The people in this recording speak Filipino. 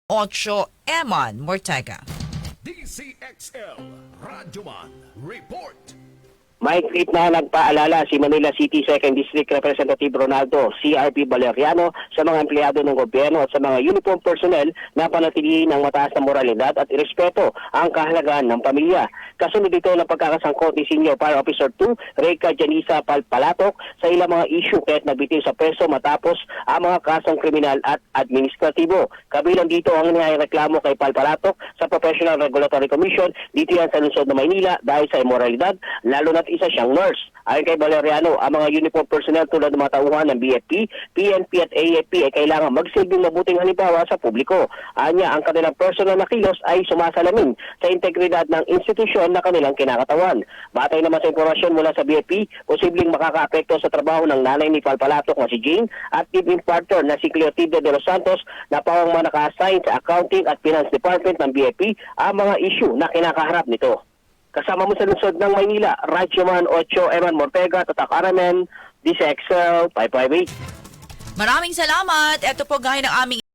8 Eman Mortega. DCXL Radyoman Report. May tweet na nagpaalala si Manila City 2nd District Representative Ronaldo CRP Valeriano sa mga empleyado ng gobyerno at sa mga uniform personnel na panatilihin ng mataas na moralidad at irespeto ang kahalagahan ng pamilya. Kasunod dito ng pagkakasangkot ni Senior Fire Officer 2, Reyka Janisa Palpalatok sa ilang mga issue kahit nagbitiw sa preso matapos ang mga kasong kriminal at administratibo. Kabilang dito ang nireklamo kay Palpalatok sa Professional Regulatory Commission dito yan sa lungsod ng Maynila dahil sa immoralidad, lalo na isa siyang nurse. Ayon kay Valeriano, ang mga uniform personnel tulad ng mga tauhan ng BFP, PNP at AFP ay kailangan magsilbing mabuting halimbawa sa publiko. Anya, ang kanilang personal na kilos ay sumasalamin sa integridad ng institusyon na kanilang kinakatawan. Batay naman sa impormasyon mula sa BFP, posibleng makakaapekto sa trabaho ng nanay ni Palpalatok na si Jane at team partner na si Cleotilde de los Santos na pawang mga naka-assign sa Accounting at Finance Department ng BFP ang mga issue na kinakaharap nito. Kasama mo sa lungsod ng Maynila, Radyoman 8 Eman Mortega, Tatak Aramen, DCXL 558. Maraming salamat. Ito po gaya ng aming